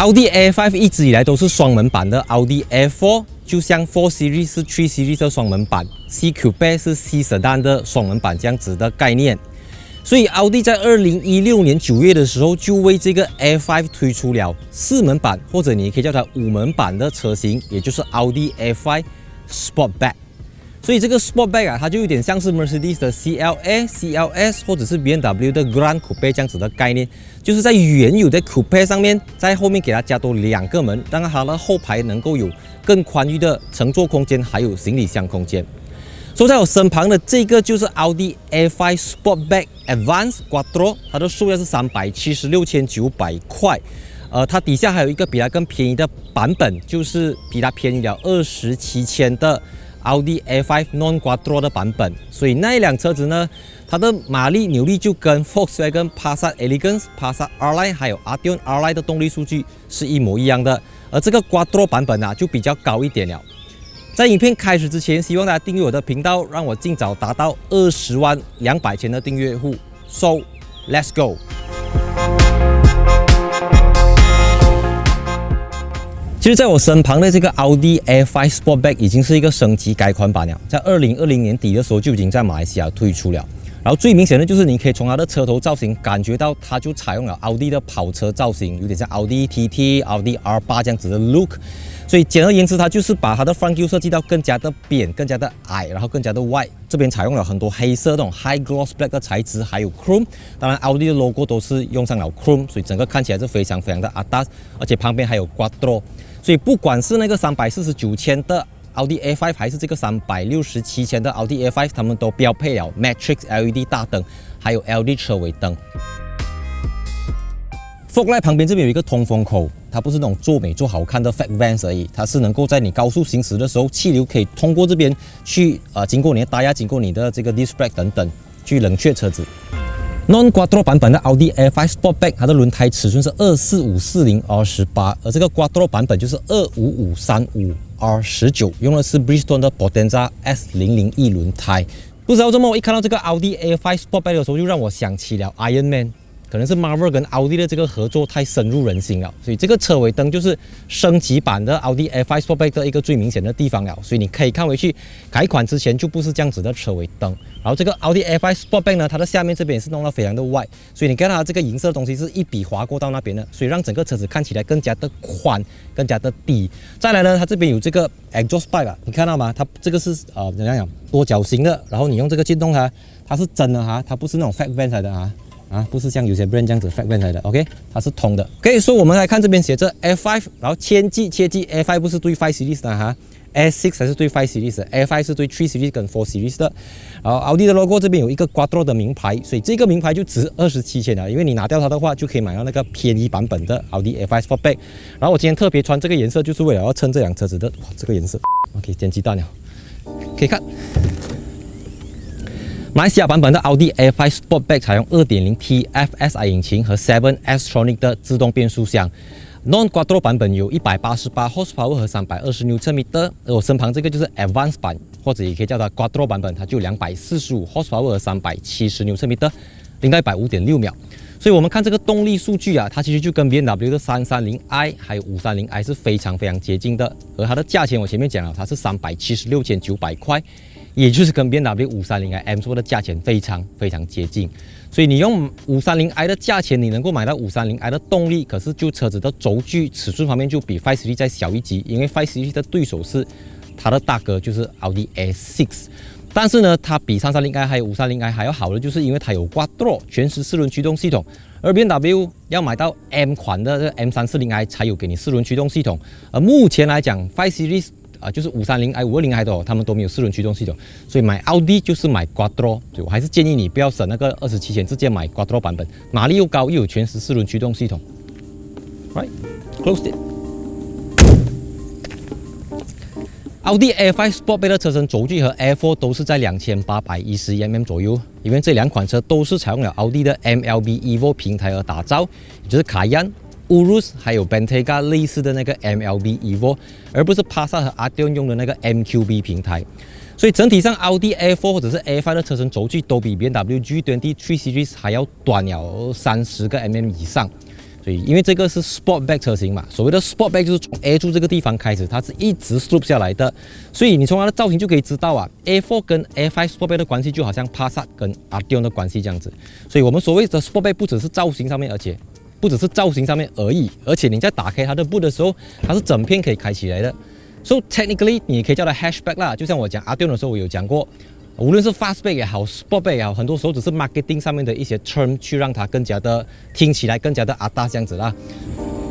奥迪 A5 一直以来都是双门版的，奥迪 A4 就像4 Series 是3 Series 的双门版 ，C Coupe 是 C Sedan 的双门版这样子的概念。所以奥迪在2016年9月的时候就为这个 A5 推出了4门版，或者你也可以叫它5门版的车型，也就是奥迪 A5 Sportback。所以这个 Sportback 啊，它就有点像是 Mercedes 的 CLA、CLS 或者是 BMW 的 Grand Coupe 这样子的概念，就是在原有的 Coupe 上面，在后面给它加多2个门，让它的后排能够有更宽裕的乘坐空间，还有行李箱空间。所以在我身旁的这个就是奥迪 A5 Sportback Advanced Quattro， 它的售价是376,900块。它底下还有一个比它更便宜的版本，就是比它便宜了27,000的奥迪 A5 Non Quattro 的版本。所以那一辆车子呢，它的马力扭力就跟 Volkswagen Passat Elegance、Passat R-Line 还有 Arteon R-Line 的动力数据是一模一样的。而这个 Quattro 版本啊，就比较高一点了。在影片开始之前，希望大家订阅我的频道，让我尽早达到20.200万的订阅户。So, let's go！ 其实，在我身旁的这个奥迪 A5 Sportback 已经是一个升级改款版了，在2020年底的时候就已经在马来西亚推出了。然后最明显的就是，你可以从它的车头造型感觉到，它就采用了奥迪的跑车造型，有点像奥迪 TT、奥迪 R8 这样子的 look。所以简而言之，它就是把它的 front grille 设计到更加的扁、更加的矮，然后更加的 wide。这边采用了很多黑色那种 high gloss black 的材质，还有 chrome。当然，奥迪的 logo 都是用上了 chrome， 所以整个看起来是非常的 atas， 而且旁边还有 quattro。所以不管是那个349,000的奥迪 A5 还是这个367,000的奥迪 A5， 他们都标配了 Matrix LED 大灯，还有 LED 车尾灯。Fog light 旁边这边有一个通风口，它不是那种做美做好看的 fake vents 而已，它是能够在你高速行驶的时候，气流可以通过这边去经过你的胎压，经过你的这个 disc brake 等等，去冷却车子。Non Quattro 版本的奥迪 A5 Sportback， 它的轮胎尺寸是24540R18， 而这个 Quattro 版本就是25535R19， 用的是 Bridgestone 的 Potenza S001 轮胎。不知道怎么，我一看到这个奥迪 A5 Sportback 的时候，就让我想起了 Iron Man。可能是 Marvel 跟奥迪的这个合作太深入人心了，所以这个车尾灯就是升级版的奥迪 A5 Sportback 的一个最明显的地方了。所以你可以看回去，改款之前就不是这样子的车尾灯。然后这个奥迪 A5 Sportback 呢，它的下面这边也是弄得非常的 wide， 所以你看它这个银色的东西是一笔划过到那边的，所以让整个车子看起来更加的宽，更加的低。再来呢，它这边有这个 exhaust pipe 啊，你看到吗？它这个是怎样讲多角形的，然后你用这个去动它是真的哈，它不是那种 fake vent 来的不是像有些 brand 这样子 fake vent 来的 ，OK， 它是通的。OK， 所以我们来看这边写着 A5， 然后切记 A5 不是对5 Series 的A6 才是对5 Series 的 ，A5 是对3 Series 跟4 Series 的。然后奥迪的 logo 这边有一个 Quattro 的名牌，所以这个名牌就值27,000了，因为你拿掉它的话，就可以买到那个便宜版本的奥迪 A5 Sportback。然后我今天特别穿这个颜色，就是为了要衬这辆车子的这个颜色。OK， 煎鸡蛋了，可以看。马来西亚版本的奥迪 A5 Sportback 采用 2.0T FSI 引擎和 7S-tronic 的自动变速箱。Non Quattro 版本有188 horsepower 和320 Nm， 而我身旁这个就是 Advanced 版，或者也可以叫它 Quattro 版本，它就245 horsepower 和370 Nm， 0到100 5.6秒。所以我们看这个动力数据啊，它其实就跟 BMW 的 330i 还有 530i 是非常接近的，而它的价钱我前面讲了，它是376,900块。也就是跟 BMW 530i M4 的价钱非常接近，所以你用 530i 的价钱，你能够买到 530i 的动力，可是就车子的轴距尺寸方面就比5 Series 再小一级，因为5 Series 的对手是它的大哥，就是奥迪 A6。但是呢，它比 330i 还有 530i 还要好的，就是因为它有 Quattro 全时4轮驱动系统，而 BMW 要买到 M 款的这个 M340i 才有给你4轮驱动系统，而目前来讲5 Series就是530i、520i 的他们都没有4轮驱动系统，所以买奥迪就是买 Quattro， 所以我还是建议你不要省那个27,000，直接买 Quattro 版本，马力又高又有全时4轮驱动系统。Right, close it。奥迪 A5 Sportback 的车身轴距和 A4 都是在2810mm 左右，因为这两款车都是采用了奥迪的 MLB Evo 平台而打造，也就是卡宴、Urus 还有 Bentayga 类似的那个 MLB Evo， 而不是 Passat 和 Arteon 用的那个 MQB 平台。所以整体上，奥迪 A4 或者是 A5 的车身轴距都比 BMW G20 3 Series 还要短了30mm 以上。所以因为这个是 Sportback 车型嘛，所谓的 Sportback 就是从 A 柱这个地方开始，它是一直 slope 下来的，所以你从它的造型就可以知道啊 ，A4 跟 A5 Sportback 的关系就好像 Passat 跟 Arteon 的关系这样子。所以我们所谓的 Sportback 不只是造型上面，而已，而且你在打开它的 boot 的时候，它是整片可以开起来的。So technically 你也可以叫它 hatchback 啦，就像我讲 Arteon 的时候，我有讲过。无论是 fastback 也好 ，sportback 也好，很多时候只是 marketing 上面的一些 term 去让它更加的听起来更加的阿大这样子啦。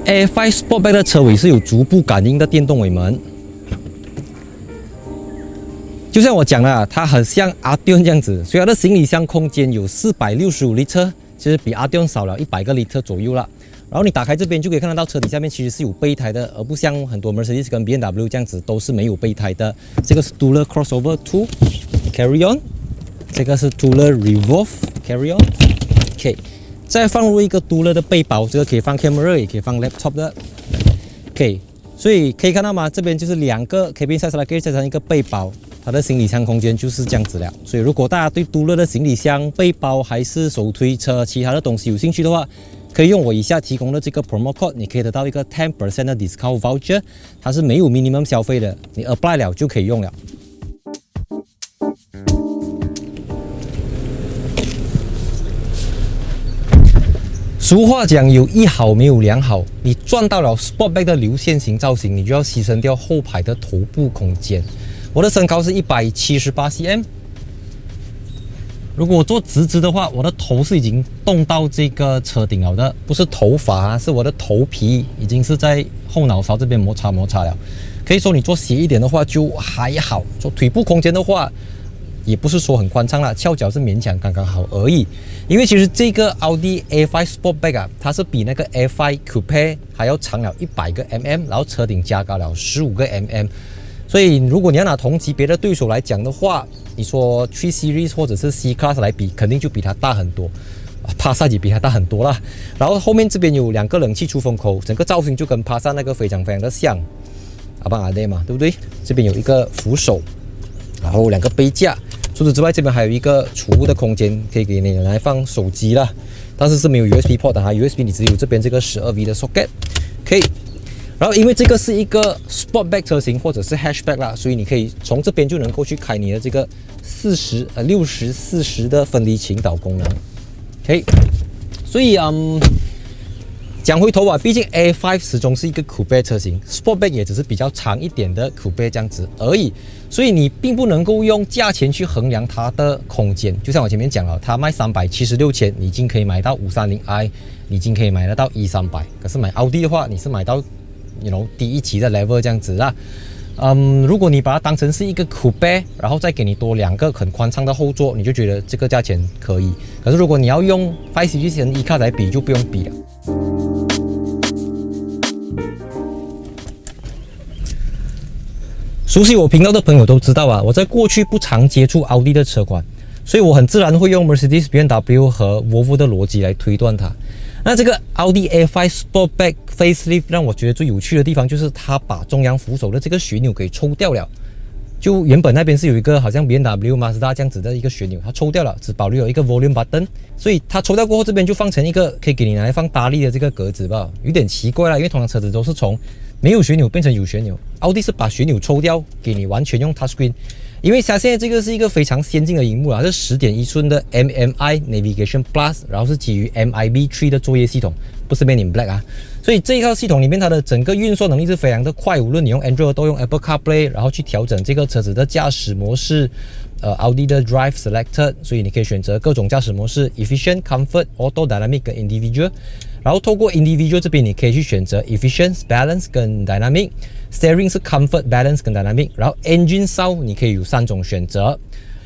A5 sportback 的车尾是有足部感应的电动尾门，就像我讲了，它很像 Arteon 这样子，所以它的行李箱空间有465 litre，其实比 Arteon 少了100个 litre 左右啦。然后你打开这边就可以看得到车底下面其实是有备胎的，而不像很多 Mercedes 跟 BMW 这样子都是没有备胎的。这个是 Tourer Crossover 2 Carry On， 这个是 Tourer Revolve Carry On。OK， 再放入一个 Tourer 的背包，这个可以放 camera， 也可以放 laptop 的。OK， 所以可以看到吗？这边就是2个 cabin size luggage 加上一个背包，它的行李箱空间就是这样子了。所以如果大家对Tourer的行李箱、背包还是手推车其他的东西有兴趣的话，可以用我以下提供的这个 promo code， 你可以得到一个 10% 的 discount voucher， 它是没有 minimum 消费的，你 apply 了就可以用了。俗话讲，有一好没有两好，你赚到了 Sportback 的流线型造型，你就要牺牲掉后排的头部空间。我的身高是178cm。如果我坐直的话，我的头是已经动到这个车顶了的，不是头发，是我的头皮已经是在后脑勺这边摩擦了。可以说你坐斜一点的话就还好，做腿部空间的话，也不是说很宽敞啦，翘脚是勉强刚刚好而已。因为其实这个奥迪 A5 Sportback 啊，它是比那个 A5 Coupe 还要长了100个 mm， 然后车顶加高了15个 mm。所以，如果你要拿同级别的对手来讲的话，你说 3 Series 或者是 C Class 来比，肯定就比它大很多。帕萨也比它大很多啦。然后后面这边有2个冷气出风口，整个造型就跟帕萨那个非常的像。阿邦阿爹嘛，对不对？这边有一个扶手，然后2个杯架。除此之外，这边还有一个储物的空间，可以给你来放手机啦。但是没有 USB port 的哈 ，USB 你只有这边这个12V 的 socket， 可以。然后因为这个是一个 Sportback 车型或者是 Hatchback 啦，所以你可以从这边就能够去开你的这个60/40的分离琴导功能。OK， 所以讲回头啊，毕竟 A5 始终是一个 Coupe 车型 ，Sportback 也只是比较长一点的 Coupe 这样子而已，所以你并不能够用价钱去衡量它的空间。就像我前面讲了，它卖376千，你已经可以买到 530i， 你已经可以买得到 E300， 可是买奥迪的话，你是买到第一级的 level 这样子啦。如果你把它当成是一个 coupe， 然后再给你多2个很宽敞的后座，你就觉得这个价钱可以。可是如果你要用5 Series 跟 E-Class 来比，就不用比了。熟悉我频道的朋友都知道啊，我在过去不常接触奥迪的车款，所以我很自然会用 Mercedes、BMW 和 Volvo 的逻辑来推断它。那这个奥迪 A5 Sportback Facelift 让我觉得最有趣的地方就是它把中央扶手的这个旋钮给抽掉了。就原本那边是有一个好像 BMW、Mazda 这样子的一个旋钮，它抽掉了，只保留了一个 Volume Button。所以它抽掉过后，这边就放成一个可以给你拿来放大力的这个格子吧，有点奇怪啦，因为通常车子都是从没有旋钮变成有旋钮，奥迪是把旋钮抽掉，给你完全用 Touchscreen。因为它现在这个是一个非常先进的荧幕啊，是10.1寸的 MMI Navigation Plus， 然后是基于 MIB3 的作业系统，不是 Men in Black 啊。所以这一套系统里面，它的整个运算能力是非常的快，无论你用 Android 都用 Apple CarPlay， 然后去调整这个车子的驾驶模式，奥迪的 Drive Selected， 所以你可以选择各种驾驶模式 Efficient、Comfort、Auto、Dynamic 跟 Individual。然后透过 Individual 这边，你可以去选择 Efficient、Balance 跟 Dynamic。Steering 是 Comfort、Balance 跟 Dynamic， 然后 Engine Sound 你可以有3种选择。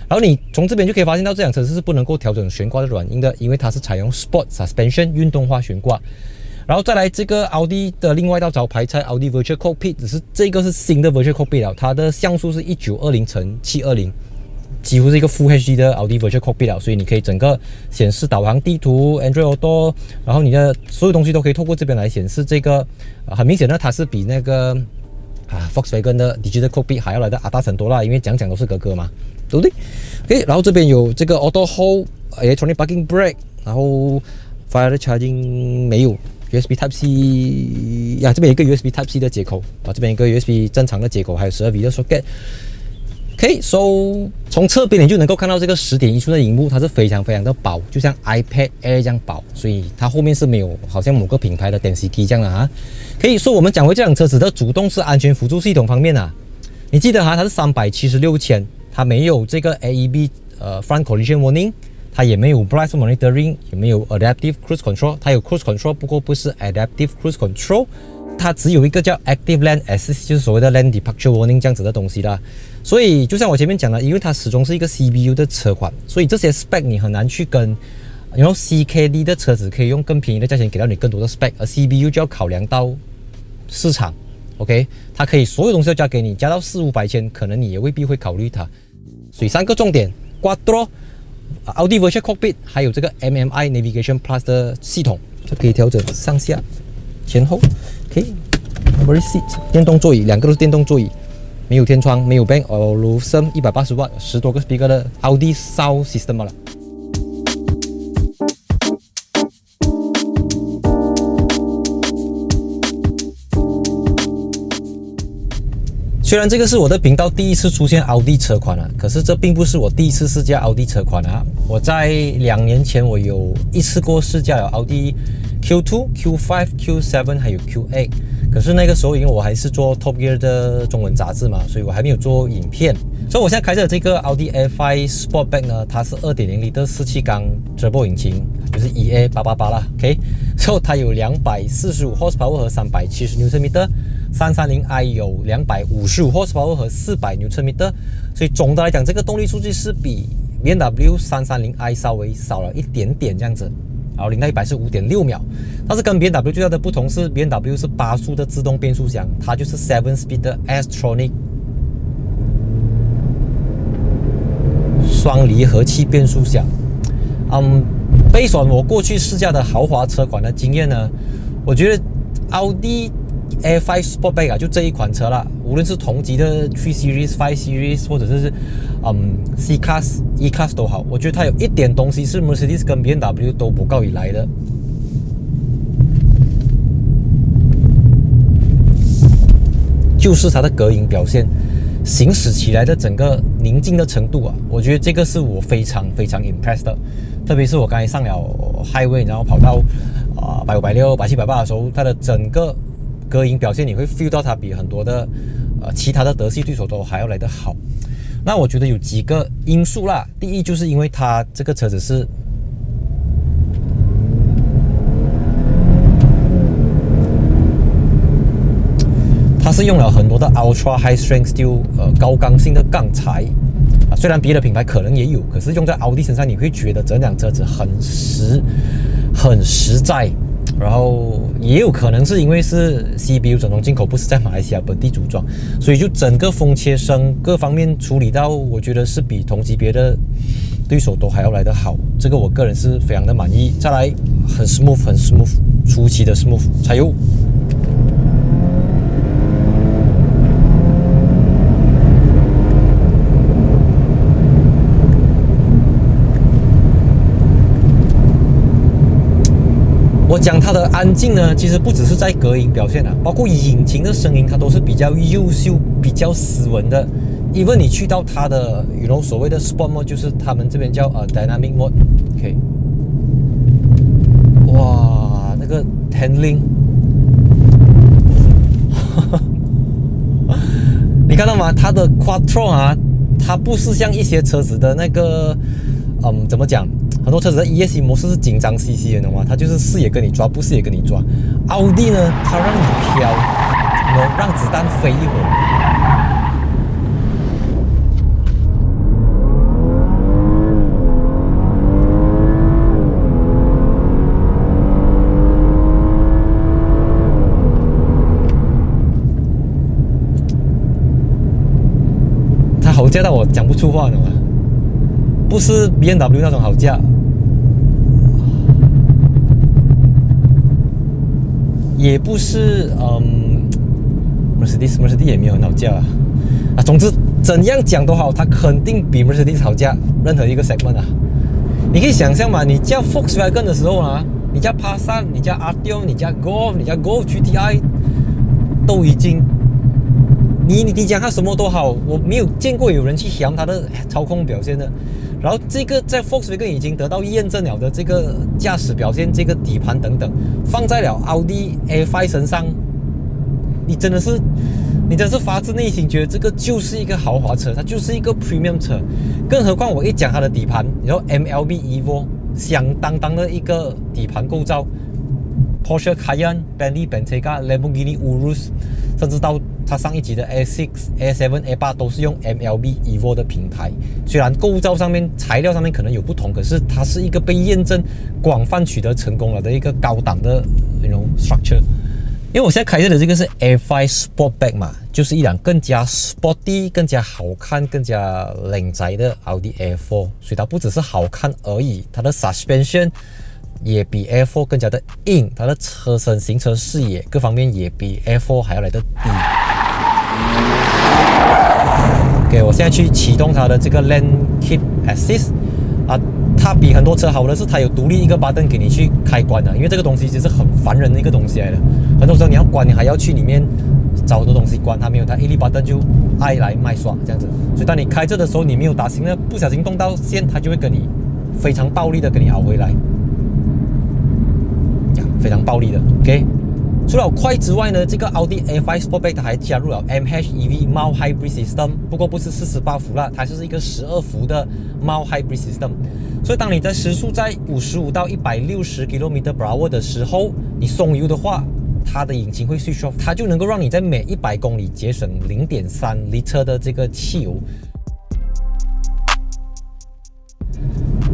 然后你从这边就可以发现到这辆车是不能够调整悬挂的软硬的，因为它是采用 Sport Suspension 运动化悬挂。然后再来这个奥迪的另外一道招牌菜，奥迪 Virtual Cockpit， 只是这个是新的 Virtual Cockpit 了，它的像素是1920×720，几乎是一个 Full HD 的奥迪 Virtual Cockpit 了，所以你可以整个显示导航地图 Android Auto， 然后你的所有东西都可以透过这边来显示。这个很明显的它是比那个Volkswagen 的 Digital Cockpit 还要来的大很多啦，因为讲都是哥哥嘛，对不对 ？OK， 然后这边有这个 Auto Hold、Electronic Parking Brake， 然后 Fire Charging 没有。OK， USB Type C 呀，这边有一个 USB Type C 的接口啊，这边一个 USB 正常的接口，还有12V 的 socket。OK，so 从侧边你就能够看到这个10.1寸的荧幕，它是非常的薄，就像 iPad Air 这样薄，所以它后面是没有好像某个品牌的电视机这样的啊。可以说我们讲回这辆车子的主动式安全辅助系统方面啊，你记得哈，它是376千，它没有这个 AEB Front Collision Warning。它也没有 Blind Spot Monitoring， 也没有 Adaptive Cruise Control， 它有 Cruise Control， 不过不是 Adaptive Cruise Control， 它只有一个叫 Active Lane Assist， 就是所谓的 Lane Departure Warning 这样子的东西啦。所以就像我前面讲的，因为它始终是一个 CBU 的车款，所以这些 spec 你很难去跟然后 CKD 的车子可以用更便宜的价钱给到你更多的 spec， 而 CBU 就要考量到市场 ，OK， 它可以所有东西都加给你，加到400-500千，可能你也未必会考虑它。所以3个重点 ，Quattro。Audi Virtual Cockpit， 还有这个 MMI Navigation Plus 的系统，这可以调整上下、前后。OK，Memory Seat， 电动座椅，2个都是电动座椅，没有天窗，没有 Bang Olufsen 180瓦，10多个 speaker 的 Audi Sound System 了。虽然这个是我的频道第一次出现奥迪车款啊，可是这并不是我第一次试驾奥迪车款啊。我在2年前我有一次过试驾了奥迪 Q2、Q5、Q7 还有 Q8， 可是那个时候因为我还是做 Top Gear 的中文杂志嘛，所以我还没有做影片。所以我现在开着这个奥迪 A5 Sportback 呢，它是 2.0L 4气缸 Turbo 引擎，就是 EA888 啦 ，OK， 所以它有245 horsepower 和370 Nm。330i 有255 horsepower 和400 Nm， 所以总的来讲，这个动力数据是比 BMW 330i 稍微少了一点点这样子。然后0到100是 5.6 秒，但是跟 BMW 最大的不同是 BMW 是8速的自动变速箱，它就是 7-speed 的 S-tronic 双离合器变速箱。based on 我过去试驾的豪华车款的经验呢，我觉得奥迪A5 Sportback 啊，就这一款车啦，无论是同级的3 Series、5 Series， 或者是C Class、E Class 都好，我觉得它有一点东西是 Mercedes 跟 BMW 都不告以来的，就是它的隔音表现，行驶起来的整个宁静的程度啊，我觉得这个是我非常 impressed 的。特别是我刚才上了 Highway， 然后跑到150、160、170、180的时候，它的整个隔音表现你会 feel 到它比很多的其他的德系对手都还要来得好。那我觉得有几个因素啦，第一就是因为它这个车子是用了很多的 Ultra High Strength Steel 高刚性的钢材虽然别的品牌可能也有，可是用在奥迪身上你会觉得整辆车子很实在。然后也有可能是因为是 CBU 整容进口，不是在马来西亚本地组装，所以就整个风切声各方面处理到，我觉得是比同级别的对手都还要来得好。这个我个人是非常的满意。再来，很 smooth， 初期的 smooth 柴油。我讲它的安静呢，其实不只是在隔音表现啊，包括引擎的声音，它都是比较优秀、比较斯文的。even 你去到它的所谓的 Sport Mode， 就是他们这边叫Dynamic Mode，OK， 哇，那个 handling， 你看到吗？它的 Quattro 啊，它不是像一些车子的那个，怎么讲？很多车子的 ESC 模式是紧张兮兮的，懂吗？它就是视野跟你抓，不视野跟你抓。奥迪呢，它让你飘，让子弹飞一会儿。它好驾到我讲不出话，懂吗？不是 BMW 那种好驾。也不是Mercedes 也没有很好驾啊。总之怎样讲都好，它肯定比 Mercedes 好驾任何一个 segment 啊。你可以想象嘛，你叫 Volkswagen 的时候啊，你家 Passat， 你家 Arteon， 你家 Golf， 你家 Golf GTI， 都已经，你讲它什么都好，我没有见过有人去想它的操控表现的。然后这个在 Volkswagen 已经得到验证了的这个驾驶表现，这个底盘等等，放在了 Audi A5 身上，你真的是发自内心觉得这个就是一个豪华车，它就是一个 premium 车。更何况我一讲它的底盘，然后 MLB Evo 响当当的一个底盘构造 ，Porsche Cayenne、Bentley Bentayga、Lamborghini Urus， 甚至到它上一级的 A6、A7、A8 都是用 MLB Evo 的平台。虽然构造上面、材料上面可能有不同，可是它是一个被验证、广泛取得成功了的一个高档的structure。因为我现在开着的这个是 A5 Sportback 嘛，就是一辆更加 sporty、更加好看、更加靓仔的 Audi A4， 所以它不只是好看而已，它的 suspension 也比 A4 更加的硬，它的车身、行车视野各方面也比 A4 还要来得低。OK， 我现在去启动它的这个 Lane Keep Assist 啊。它比很多车好的是，它有独立一个 button 给你去开关的，因为这个东西其实很烦人的一个东西来的。很多时候你要关，你还要去里面找很多东西关，它没有，它一粒 button 就爱来卖爽这样子。所以当你开着的时候，你没有打醒呢，不小心动到线，它就会跟你非常暴力的跟你熬回来，非常暴力的。OK。除了快之外呢，这个 Audi A5 Sportback 它还加入了 MHEV Mild Hybrid System， 不过不是48伏啦，它就是一个12伏的 Mild Hybrid System。所以当你在时速在55到160 km/h 的时候，你松油的话，它的引擎会 switch off， 它就能够让你在每100公里节省 0.3 litre 的这个汽油。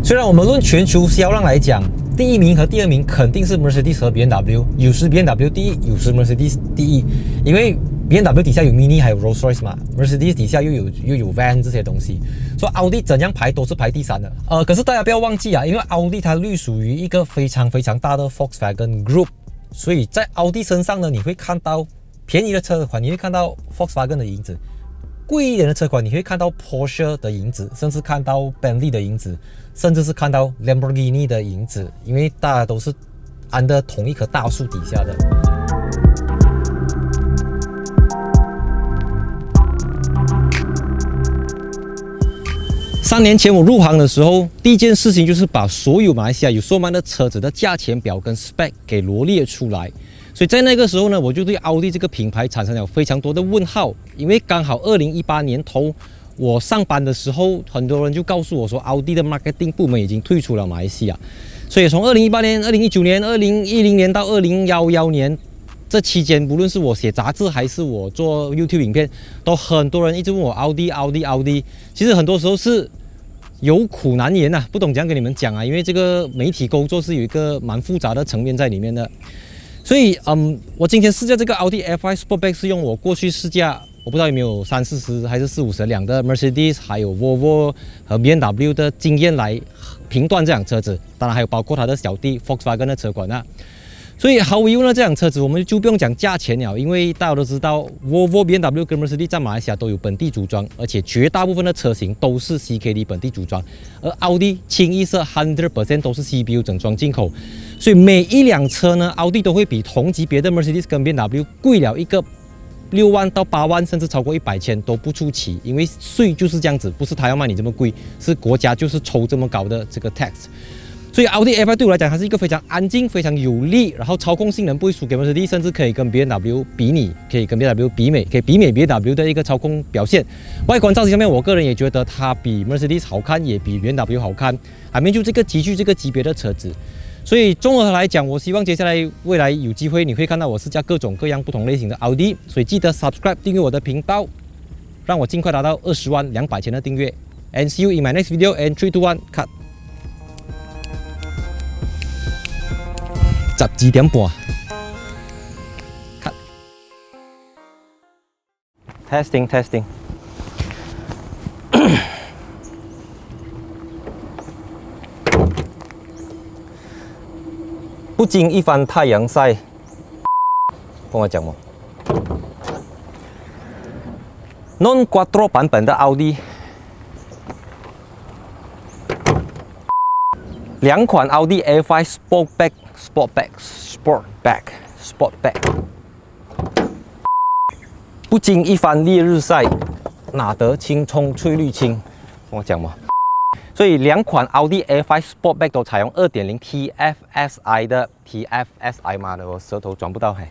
虽然我们论全球销量来讲，第一名和第二名肯定是 Mercedes 和 BMW， 有时 BMW 第一，有时 Mercedes 第一，因为 BMW 底下有 Mini 还有 Rolls Royce 嘛 ，Mercedes 底下又有 Van 这些东西，所以 Audi 怎样排都是排第三的。可是大家不要忘记啊，因为 Audi 它隶属于一个非常大的 Volkswagen Group， 所以在 Audi 身上呢，你会看到便宜的车款，你会看到 Volkswagen 的影子。贵一点的车款，你会看到 Porsche 的影子，甚至看到 Bentley 的影子，甚至是看到 Lamborghini 的影子，因为大家都是安在同一棵大树底下的。3年前我入行的时候，第一件事情就是把所有马来西亚有售卖的车子的价钱表跟 spec 给罗列出来。所以在那个时候呢，我就对奥迪这个品牌产生了非常多的问号，因为刚好2018年头我上班的时候，很多人就告诉我说，奥迪的 marketing 部门已经退出了马来西亚。所以从2018年、2019年、2010年到2011年这期间，不论是我写杂志还是我做 YouTube 影片，都很多人一直问我奥迪。其实很多时候是有苦难言啊，不懂怎样跟你们讲啊，因为这个媒体工作是有一个蛮复杂的层面在里面的。所以，我今天试驾这个 Audi A5 Sportback 是用我过去试驾，我不知道有没有30-40还是40-50辆的 Mercedes 还有 Volvo 和 BMW 的经验来评断这辆车子，当然还有包括它的小弟 Volkswagen 的车款啊。所以毫无疑问呢，这辆车子我们就不用讲价钱了，因为大家都知道 Volvo、BMW 跟 Mercedes 在马来西亚都有本地组装，而且绝大部分的车型都是 CKD 本地组装，而奥迪清一色 100% 都是 CBU 整装进口，所以每一辆车呢，奥迪都会比同级别的 Mercedes 跟 BMW 贵了一个6万到8万，甚至超过100千都不出奇，因为税就是这样子，不是他要卖你这么贵，是国家就是抽这么高的这个 tax。所以奥迪 A5 对我来讲，它是一个非常安静、非常有力，然后操控性能不会输给 Mercedes， 甚至可以跟 BMW 比拟，可以跟 BMW 比美，可以媲美 BMW 的一个操控表现。外观造型上面，我个人也觉得它比 Mercedes 好看，也比 BMW 好看。还没就这个极具这个级别的车子。所以综合来讲，我希望接下来未来有机会你会看到我试驾各种各样不同类型的奥迪。所以记得 subscribe 订阅我的频道，让我尽快达到20万200千的订阅。And see you in my next video. And 3, 2, 1, cut. 12點半 Testing 不经一番太阳晒，跟我讲嘛 Non Quattro 版本的奥迪，两款奥迪 A5 Sportback 不经一番烈日晒，哪得青葱翠绿青？我讲嘛。所以两款奥迪 A5 Sportback 都采用 2.0 TFSI 的 TFSI 嘛的，我舌头转不到嘿。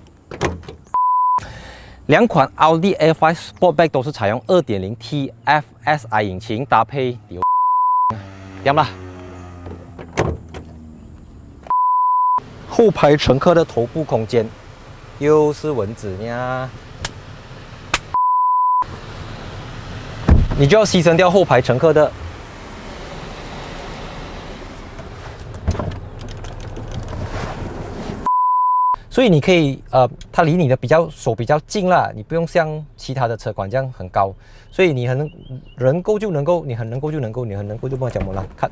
两款奥迪 A5 Sportback 都是采用 2.0 TFSI 引擎搭配点啦。后排乘客的头部空间又是蚊子呀，你就要牺牲掉后排乘客的。所以你可以它离你的手比较近啦，你不用像其他的车款这样很高，所以你很能够就能够，你很能够就能够，你很能够就不能讲我了。看，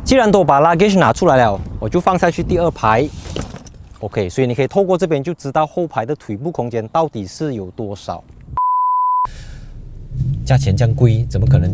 既然都把 luggage 拿出来了，我就放下去第2排。OK， 所以你可以透过这边就知道后排的腿部空间到底是有多少。价钱这样贵，怎么可能